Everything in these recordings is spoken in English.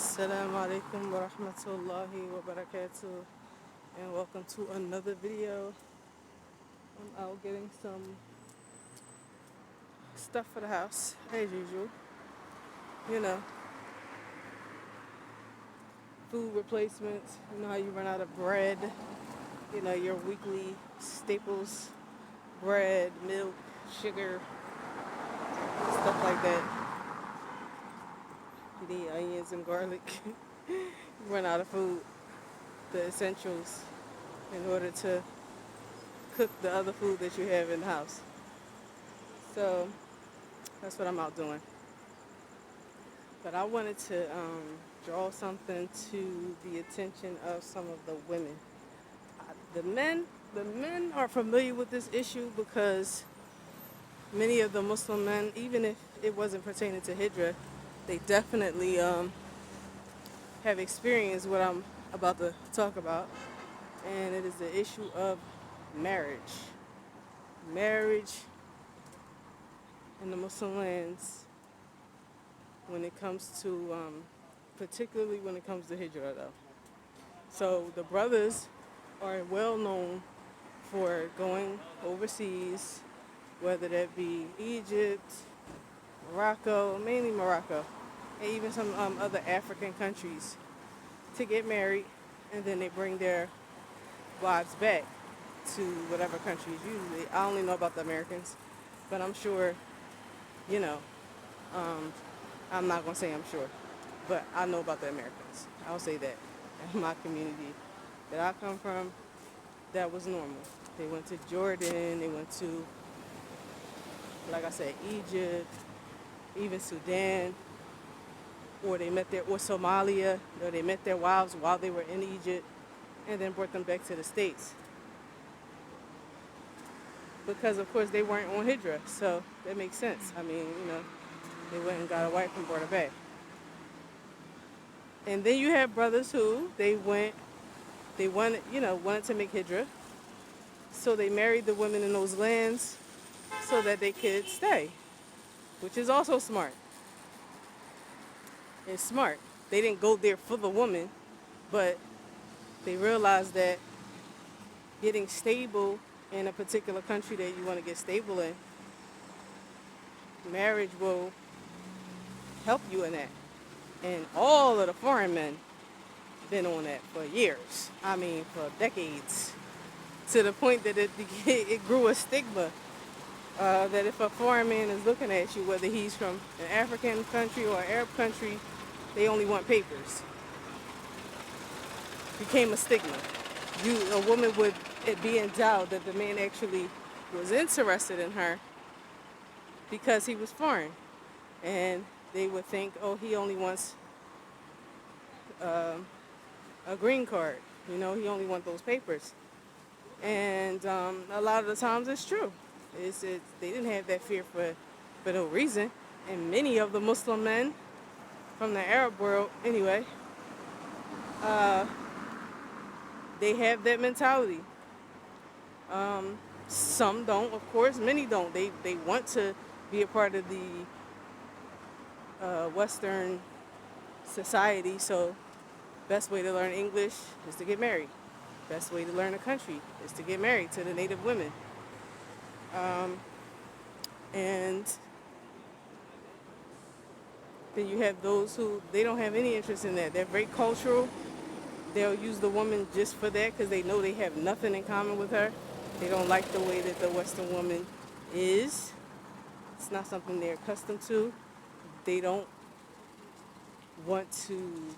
Assalamu alaikum wa rahmatullahi wa barakatuh, and welcome to another video. I'm out getting some stuff for the house as usual. You know, food replacements. You know how you run out of bread. You know, your weekly staples: bread, milk, sugar, stuff like that. You need onions and garlic. You run out of food, the essentials, in order to cook the other food that you have in the house. So that's what I'm out doing. But I wanted to draw something to the attention of some of the women. The men are familiar with this issue because many of the Muslim men, even if it wasn't pertaining to Hijrah, they definitely have experienced what I'm about to talk about, and it is the issue of marriage. Marriage in the Muslim lands when it comes to, particularly when it comes to Hijrah though. So the brothers are well known for going overseas, whether that be Egypt, Morocco, mainly Morocco, and even some other African countries, to get married, and then they bring their wives back to whatever countries. Usually, I only know about the Americans, but I'm sure, you know, um, I'm not gonna say I'm sure, but I know about the Americans. I'll say that. In my community that I come from, that was normal. They went to Jordan, they went to, like I said, Egypt, even Sudan, or Somalia, or they met their wives while they were in Egypt, and then brought them back to the States. Because of course they weren't on Hijrah, so that makes sense. I mean, they went and got a wife and brought her back. And then you have brothers who wanted to make Hijrah, so they married the women in those lands so that they could stay, which is also smart. It's smart. They didn't go there for the woman, but they realized that getting stable in a particular country that you want to get stable in, marriage will help you in that. And all of the foreign men been on that for years. I mean, for decades. To the point that it grew a stigma that if a foreign man is looking at you, whether he's from an African country or an Arab country, they only want papers. Became a stigma. A woman would be in doubt that the man actually was interested in her because he was foreign, and they would think, oh, he only wants a green card. He only wants those papers. And a lot of the times it's true. They didn't have that fear for no reason. And many of the Muslim men from the Arab world, anyway, they have that mentality. Some don't, of course. Many don't. They want to be a part of the Western society. So best way to learn English is to get married. Best way to learn a country is to get married to the native women. And then you have those who, they don't have any interest in that. They're very cultural. They'll use the woman just for that because they know they have nothing in common with her. They don't like the way that the Western woman is. It's not something they're accustomed to. They don't want to,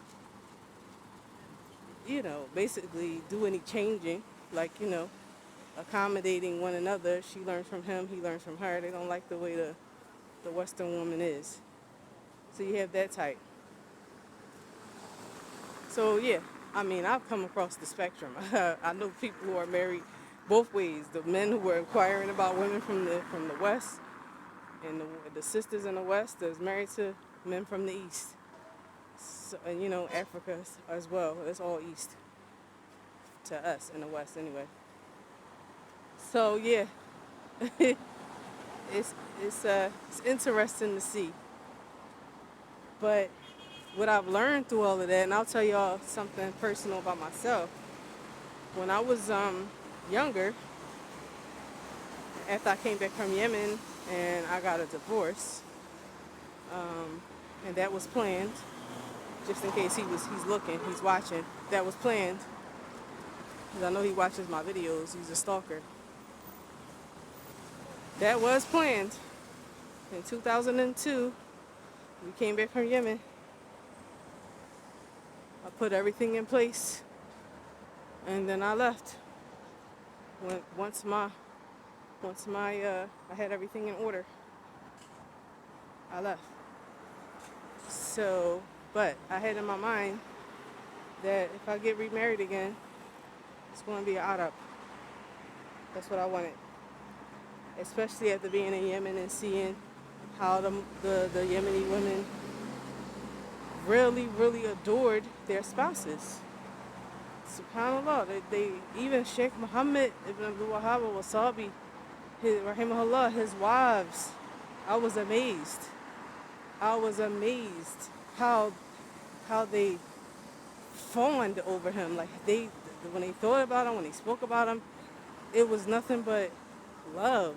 basically do any changing, like, accommodating one another. She learns from him, he learns from her. They don't like the way the Western woman is. So you have that type. So yeah, I mean, I've come across the spectrum. I know people who are married both ways. The men who were inquiring about women from the West, and the sisters in the West that's married to men from the East. So, and Africa as well. It's all East to us in the West anyway. So yeah, it's interesting to see. But what I've learned through all of that, and I'll tell y'all something personal about myself. When I was younger, after I came back from Yemen and I got a divorce, and that was planned, just in case he's looking, he's watching. That was planned, because I know he watches my videos. He's a stalker. That was planned. In 2002, we came back from Yemen. I put everything in place, and then I left. Once I had everything in order, I left. So, but I had in my mind that if I get remarried again, it's going to be an Arab. That's what I wanted. Especially after being in Yemen and seeing how the Yemeni women really, really adored their spouses. SubhanAllah, they even Sheikh Muhammad ibn Abdul Wahhab al-Wasabi, rahimahullah, his wives, I was amazed. I was amazed how they fawned over him. Like when they thought about him, when they spoke about him, it was nothing but love,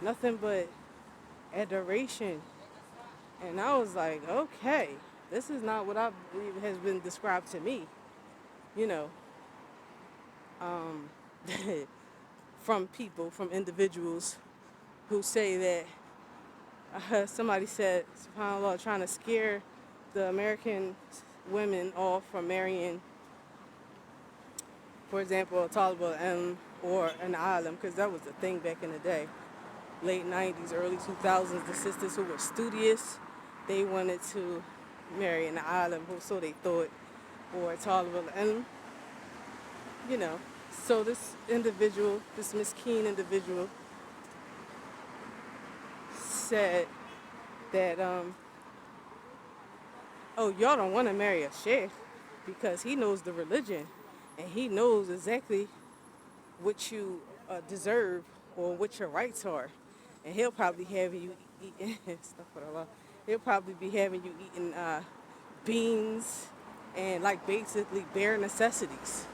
nothing but adoration. And I was like, okay, this is not what I believe has been described to me, you know, from people, from individuals who say that, somebody said, SubhanAllah, trying to scare the American women off from marrying, for example, a Talib al-Ilm or an alim, because that was the thing back in the day. Late 90s, early 2000s, the sisters who were studious, they wanted to marry an alim, so they thought, or a Talib al-Ilm, you know. So this individual, this miskeen individual, said that, oh, y'all don't want to marry a sheikh because he knows the religion and he knows exactly what you deserve or what your rights are. And he'll probably have you eating, he'll probably be having you eating beans and like basically bare necessities.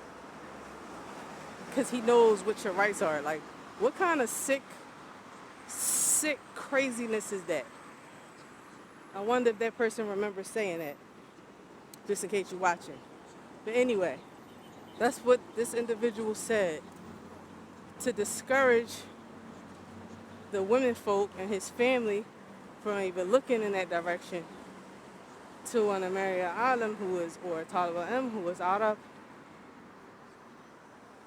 Because he knows what your rights are. Like, what kind of sick craziness is that? I wonder if that person remembers saying that, just in case you're watching. But anyway, that's what this individual said, to discourage the women folk and his family from even looking in that direction, to want to marry an alim who is, or a Talib al-Ilm who is Arab.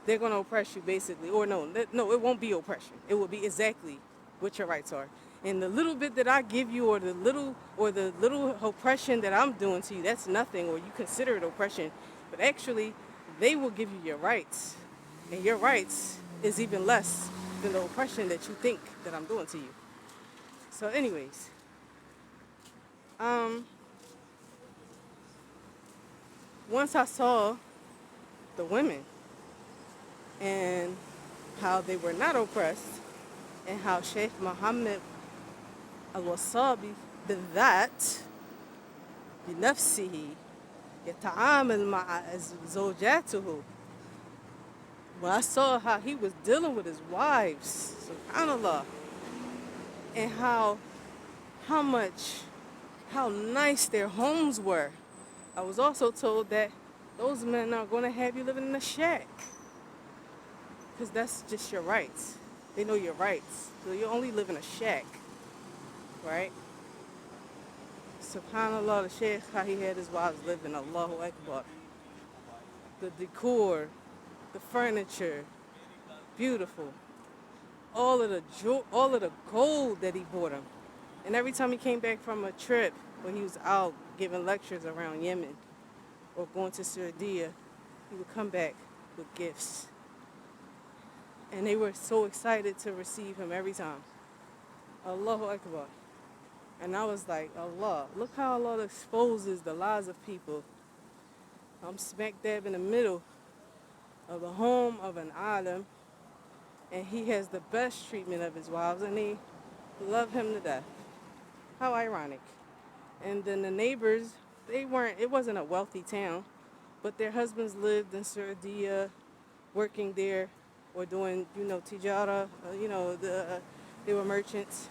They're going to oppress you, basically. Or no, it won't be oppression. It will be exactly what your rights are. And the little bit that I give you, or the little oppression that I'm doing to you, that's nothing, or you consider it oppression. But actually, they will give you your rights. And your rights is even less than the oppression that you think that I'm doing to you. So anyways, once I saw the women and how they were not oppressed, and how Sheikh Muhammad al-Wasabi بالذات بنفسه يتعامل مع زوجاته. When I saw how he was dealing with his wives, subhanallah, and how nice their homes were, I was also told that those men are going to have you living in a shack, because that's just your rights. They know your rights. So you only live in a shack, right? SubhanAllah, the Sheikh, how he had his wives living, Allahu Akbar. The decor, the furniture, beautiful. All of the gold that he bought him. And every time he came back from a trip where he was out giving lectures around Yemen or going to Saudi, he would come back with gifts. And they were so excited to receive him every time. Allahu Akbar. And I was like, Allah, look how Allah exposes the lies of people. I'm smack dab in the middle of the home of an alim, and he has the best treatment of his wives, and they love him to death. How ironic. And then the neighbors it wasn't a wealthy town, but their husbands lived in Saudia, working there or doing, tijara, they were merchants,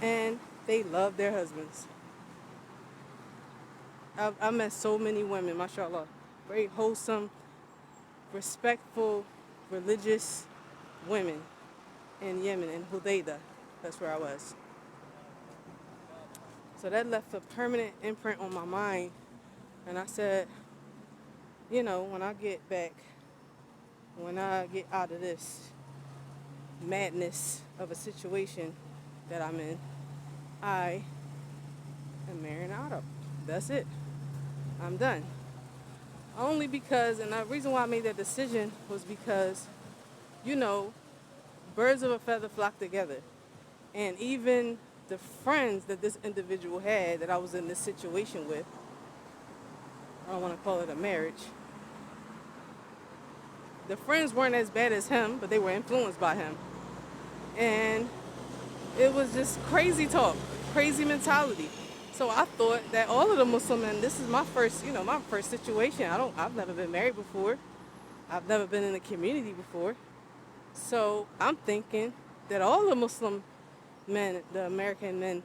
and they loved their husbands. I met so many women, mashallah, very wholesome, respectful, religious women in Yemen, in Hudaydah. That's where I was. So that left a permanent imprint on my mind. And I said, when I get back, when I get out of this madness of a situation that I'm in, I am marrying an Arab. That's it. I'm done. Only because, and the reason why I made that decision was because, you know, birds of a feather flock together. And even the friends that this individual had that I was in this situation with, I don't want to call it a marriage, the friends weren't as bad as him, but they were influenced by him. And it was just crazy talk, crazy mentality. So I thought that all of the Muslim men, this is my first, my first situation. I've never been married before. I've never been in a community before. So I'm thinking that all the Muslim men, the American men,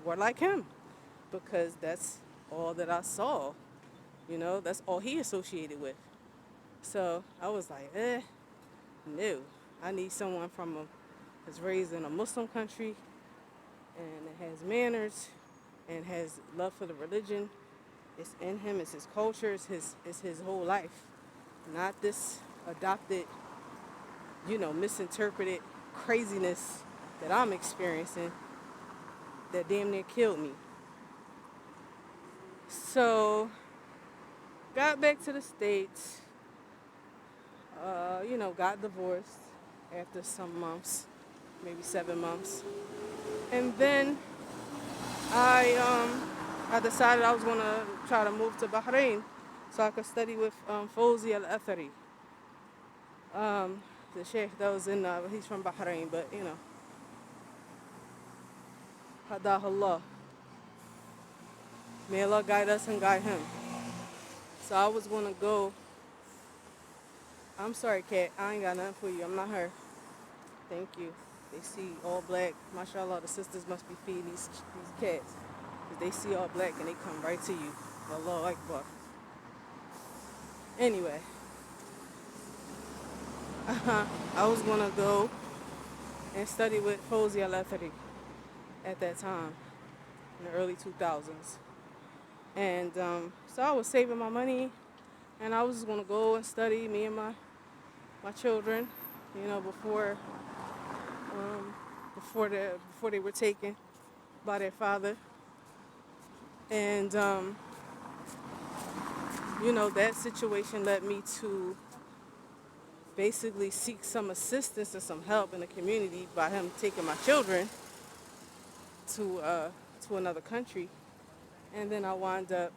were like him, because that's all that I saw. That's all he associated with. So I was like, no. I need someone that's raised in a Muslim country and has manners and has love for the religion. It's in him, it's his culture, it's his whole life. Not this adopted, misinterpreted craziness that I'm experiencing that damn near killed me. So, got back to the States, got divorced after some months, maybe 7 months. And then I decided I was going to try to move to Bahrain so I could study with Fawzi al-Athari. The sheikh that was he's from Bahrain, but Hadah Allah. May Allah guide us and guide him. So I was going to go. I'm sorry, Kat. I ain't got nothing for you. I'm not her. Thank you. They see all black. MashaAllah, the sisters must be feeding these cats. Because they see all black and they come right to you. Allahu Akbar. Anyway. I was going to go and study with Fawzi al-Athari at that time, in the early 2000s. And so I was saving my money, and I was just going to go and study, me and my children, before they were taken by their father. And, that situation led me to basically seek some assistance and some help in the community by him taking my children to another country. And then I wound up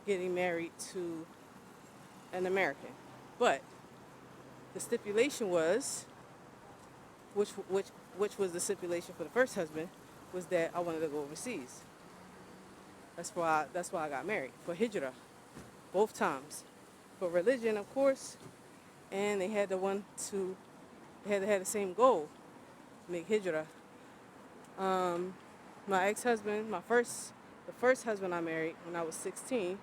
getting married to an American. But the stipulation was, which was the stipulation for the first husband, was that I wanted to go overseas. That's why I got married, for Hijrah, both times. For religion, of course, and they had to have the same goal, make Hijrah. My ex-husband, the first husband I married when I was 16,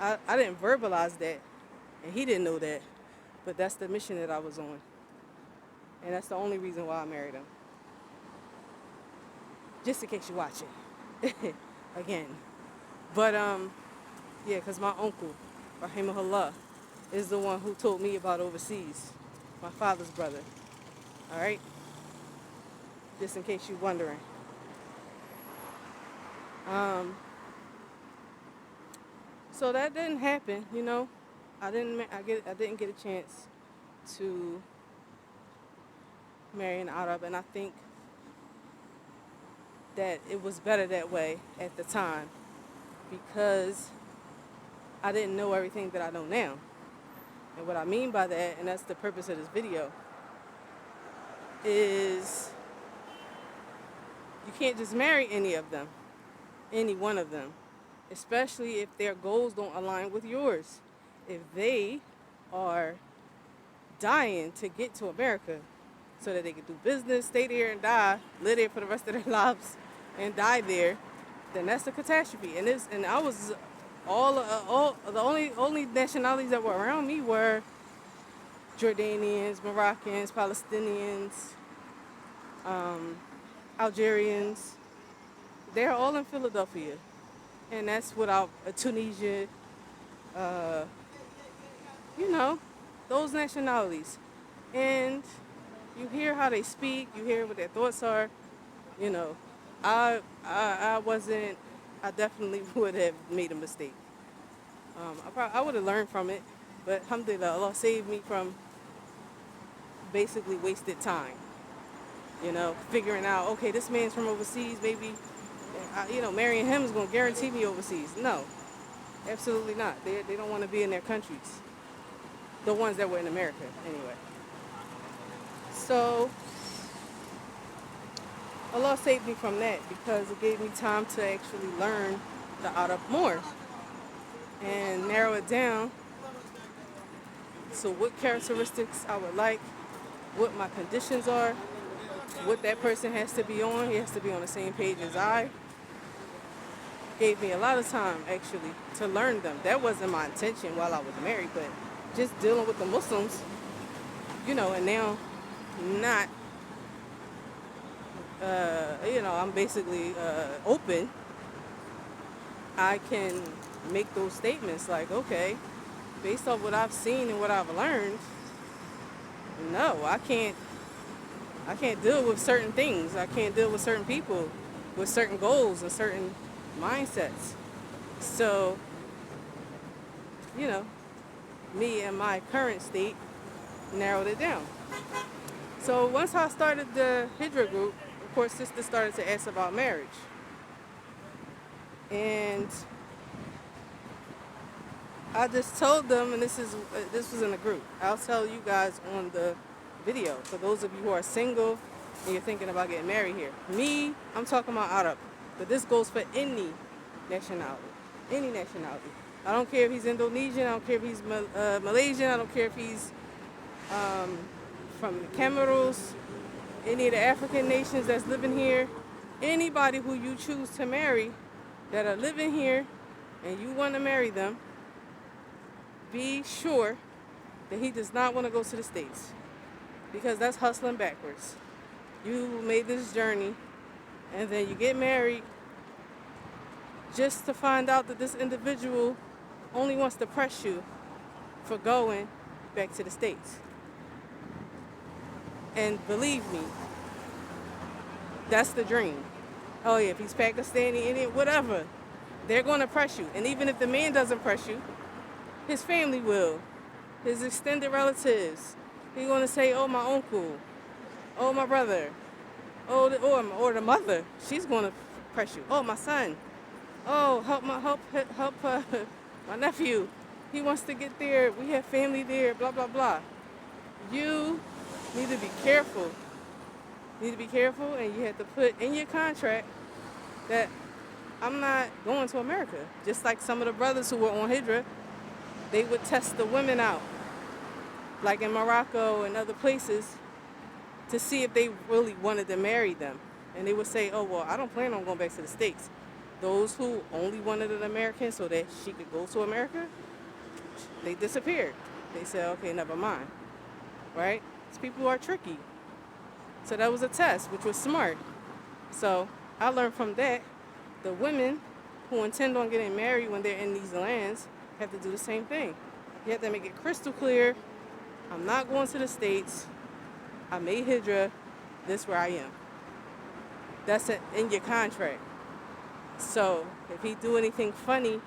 I didn't verbalize that, and he didn't know that, but that's the mission that I was on. And that's the only reason why I married him. Just in case you're watching. Again. But, because my uncle, rahimahullah, is the one who told me about overseas. My father's brother. All right? Just in case you're wondering. So that didn't happen, I didn't get a chance to marry an Arab, and I think that it was better that way at the time, because I didn't know everything that I know now. And what I mean by that, and that's the purpose of this video, is you can't just marry any one of them. especially if their goals don't align with yours. If they are dying to get to America so that they can do business, stay there and die, live there for the rest of their lives and die there, then that's a catastrophe. And I was all the only nationalities that were around me were Jordanians, Moroccans, Palestinians, um, Algerians. They're all in Philadelphia, and that's without Tunisia, uh, you know, those nationalities. And you hear how they speak, you hear what their thoughts are. You know, I wasn't. I definitely would have made a mistake. I would have learned from it, but alhamdulillah, Allah saved me from basically wasted time. You know, figuring out, okay, this man's from overseas, maybe, marrying him is going to guarantee me overseas. No, absolutely not. They don't want to be in their countries. The ones that were in America, anyway. So, Allah saved me from that because it gave me time to actually learn the Arab more and narrow it down. So what characteristics I would like, what my conditions are, what that person has to be on. He has to be on the same page as I. Gave me a lot of time, actually, to learn them. That wasn't my intention while I was married, but just dealing with the Muslims, and now not, I'm basically open. I can make those statements like, okay, based off what I've seen and what I've learned, no, I can't deal with certain things. I can't deal with certain people with certain goals and certain mindsets. So, me and my current state narrowed it down. So once I started the Hijrah group, of course, sisters started to ask about marriage. And I just told them, and this was in a group. I'll tell you guys on the video. For those of you who are single and you're thinking about getting married here. Me, I'm talking about Arab. But this goes for any nationality. Any nationality. I don't care if he's Indonesian. I don't care if he's Malaysian. I don't care if he's from the Cameroons. Any of the African nations that's living here. Anybody who you choose to marry that are living here and you want to marry them, be sure that he does not want to go to the States. Because that's hustling backwards. You made this journey and then you get married just to find out that this individual only wants to press you for going back to the States. And believe me, that's the dream. Oh yeah, if he's Pakistani, Indian, whatever, they're going to press you. And even if the man doesn't press you, his family will. His extended relatives. He's going to say, oh, my uncle. Oh, my brother. Oh, or the mother. She's going to press you. Oh, my son. Oh, help my nephew. He wants to get there. We have family there, blah, blah, blah. You need to be careful. You need to be careful, and you have to put in your contract that I'm not going to America. Just like some of the brothers who were on Hijrah, they would test the women out, like in Morocco and other places, to see if they really wanted to marry them. And they would say, oh, well, I don't plan on going back to the States. Those who only wanted an American so that she could go to America, they disappeared. They said, okay, never mind, right? These people are tricky. So that was a test, which was smart. So I learned from that, the women who intend on getting married when they're in these lands have to do the same thing. You have to make it crystal clear, I'm not going to the States. I made Hijrah. This is where I am. That's it in your contract. So if he do anything funny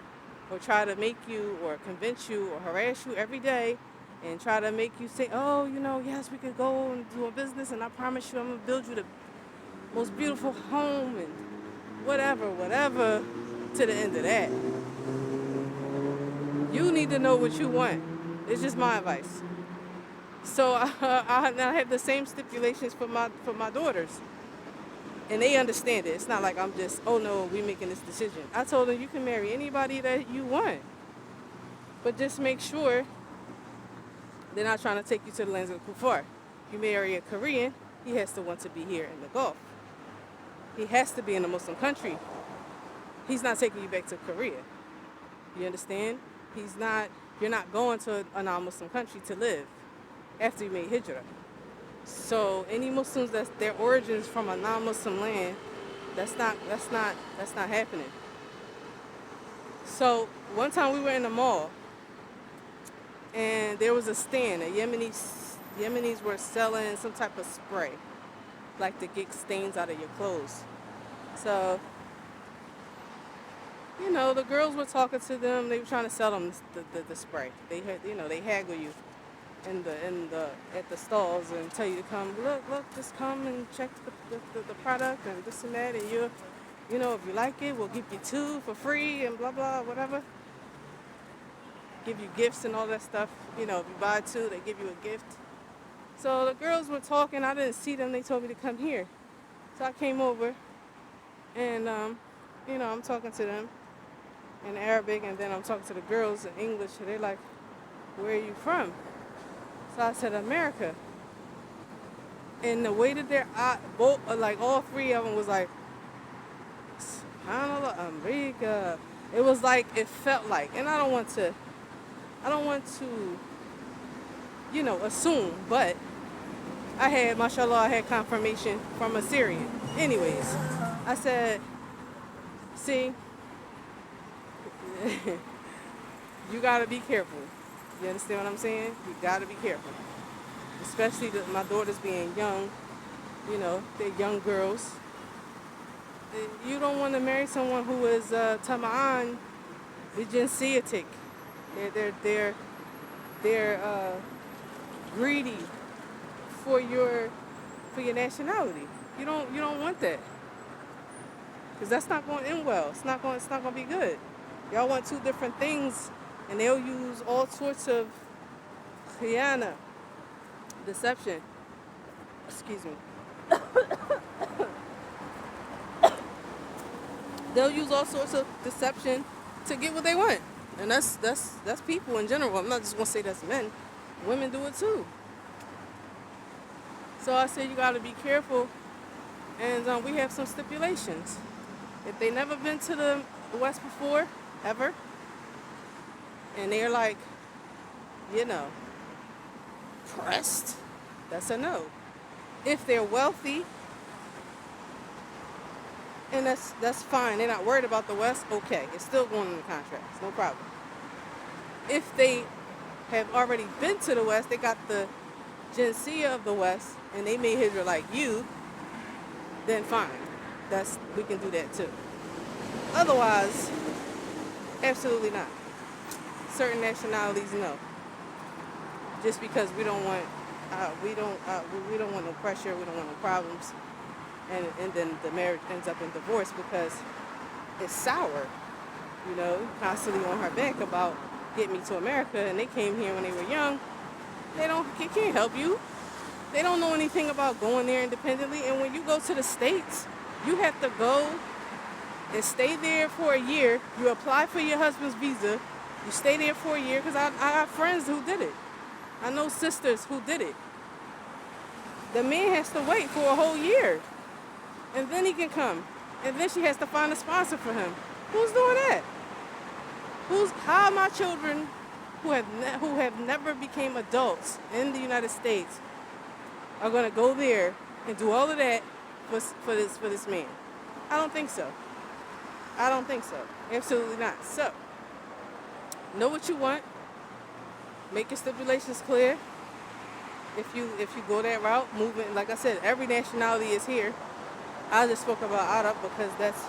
or try to make you or convince you or harass you every day and try to make you say, oh, yes, we could go and do a business and I promise you I'm going to build you the most beautiful home and whatever, to the end of that. You need to know what you want. It's just my advice. So I have the same stipulations for my daughters. And they understand it. It's not like I'm just, oh no, we making this decision. I told them you can marry anybody that you want, but just make sure they're not trying to take you to the lands of the kuffar. You marry a Korean, he has to want to be here in the Gulf. He has to be in a Muslim country. He's not taking you back to Korea. You understand? You're not going to a non-Muslim country to live after you made hijrah. So any Muslims that's their origins from a non-Muslim land, that's not happening. So one time we were in the mall and there was a stand. Yemenis were selling some type of spray, like to get stains out of your clothes. So, the girls were talking to them. They were trying to sell them the spray. They had, they haggle you at the stalls and tell you to come, look, just come and check the product and this and that, and if you like it, we'll give you 2 for free and blah blah whatever. Give you gifts and all that stuff. If you buy 2, they give you a gift. So the girls were talking. I didn't see them. They told me to come here. So I came over and I'm talking to them in Arabic, and then I'm talking to the girls in English. And they're like, "Where are you from?" So I said, "America." And the way that their all 3 of them was like, "SubhanAllah, America." It was like, it felt like, and I don't want to assume, but I had confirmation from a Syrian. Anyways, I said, "See, you gotta be careful. You understand what I'm saying? You gotta be careful. Especially my daughters being young, they're young girls. You don't want to marry someone who is tama'an bijinsiyatik. They're greedy for your nationality. You don't want that, because that's not going to end well. It's not going to be good. Y'all want 2 different things, and they'll use all sorts of khiyana, deception. Excuse me. They'll use all sorts of deception to get what they want, and that's people in general. I'm not just gonna say that's men. Women do it too. So I said you got to be careful, and we have some stipulations. If they never been to the West before, ever, and they're like, pressed, that's a no. If they're wealthy, and that's fine, they're not worried about the West, okay, it's still going in the contract, it's no problem. If they have already been to the West, they got the jinsiyah of the West, and they made hijrah like you, then fine, we can do that too. Otherwise, absolutely not. Certain nationalities, no. Just because we don't want no pressure, we don't want no problems, and then the marriage ends up in divorce because it's sour. Constantly on her back about getting me to America, and they came here when they were young. They can't help you. They don't know anything about going there independently. And when you go to the States, you have to go and stay there for a year. You apply for your husband's visa. You stay there for a year, because I have friends who did it. I know sisters who did it. The man has to wait for a whole year, and then he can come. And then she has to find a sponsor for him. Who's doing that? How are my children who have never became adults in the United States are going to go there and do all of that for this man? I don't think so. Absolutely not. So, know what you want. Make your stipulations clear. If you go that route, moving, like I said, every nationality is here. I just spoke about Arab because that's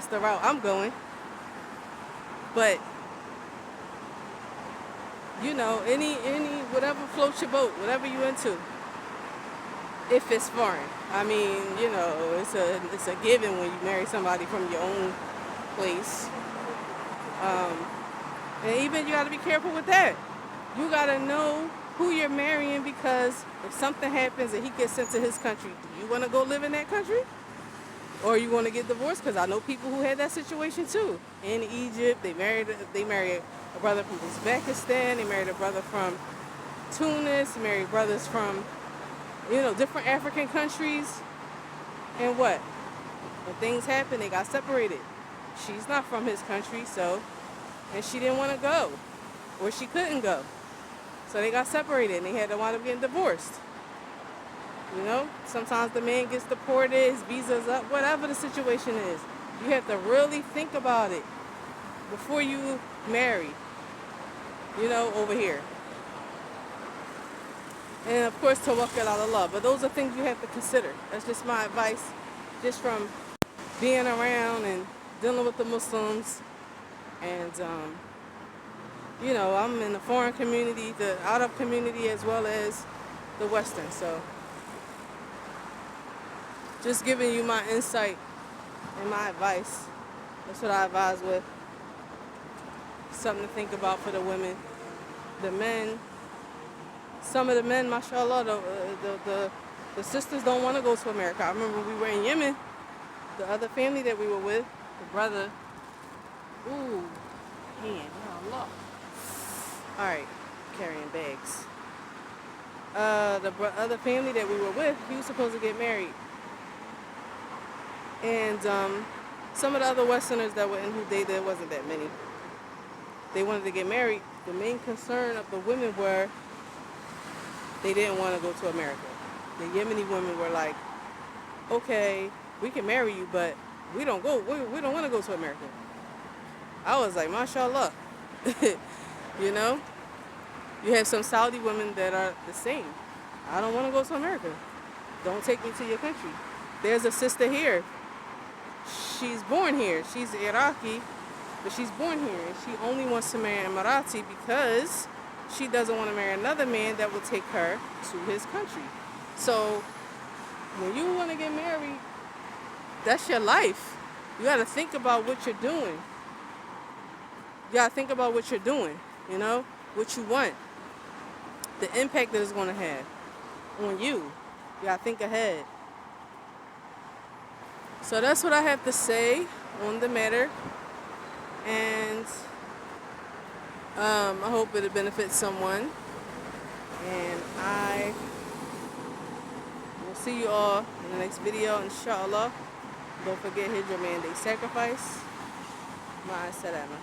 the route I'm going. But any whatever floats your boat, whatever you into. If it's foreign, I mean, it's a given when you marry somebody from your own place. And even you got to be careful with that. You got to know who you're marrying, because if something happens and he gets sent to his country, do you want to go live in that country? Or you want to get divorced? Because I know people who had that situation too. In Egypt, they married a brother from Uzbekistan, they married a brother from Tunis, married brothers from, different African countries. And what? When things happen, they got separated. She's not from his country, and she didn't want to go, or she couldn't go. So they got separated, and they had to wind up getting divorced. Sometimes the man gets deported, his visa's up, whatever the situation is. You have to really think about it before you marry, over here. And of course, tawakkal ala Allah. But those are things you have to consider. That's just my advice, just from being around and dealing with the Muslims. And, I'm in the foreign community, the Arab community, as well as the Western. So just giving you my insight and my advice. That's what I advise with. Something to think about for the women. The men, some of the men, mashallah, the sisters don't want to go to America. I remember we were in Yemen, the other family that we were with, the brother, Allah. All right, carrying bags. The other family that we were with, he was supposed to get married. And some of the other Westerners that were in who dated, there wasn't that many. They wanted to get married. The main concern of the women were they didn't want to go to America. The Yemeni women were like, okay, we can marry you, but we don't want to go to America. I was like, mashallah. You have some Saudi women that are the same. I don't want to go to America. Don't take me to your country. There's a sister here. She's born here. She's Iraqi, but she's born here. And she only wants to marry an Emirati because she doesn't want to marry another man that will take her to his country. So when you want to get married, that's your life. You got to think about what you're doing. You got to think about what you're doing, what you want, the impact that it's going to have on you. You got to think ahead. So that's what I have to say on the matter. And I hope it'll benefit someone. And I will see you all in the next video, inshallah. Don't forget Hijrah Mandate Sacrifice. Ma'as salama.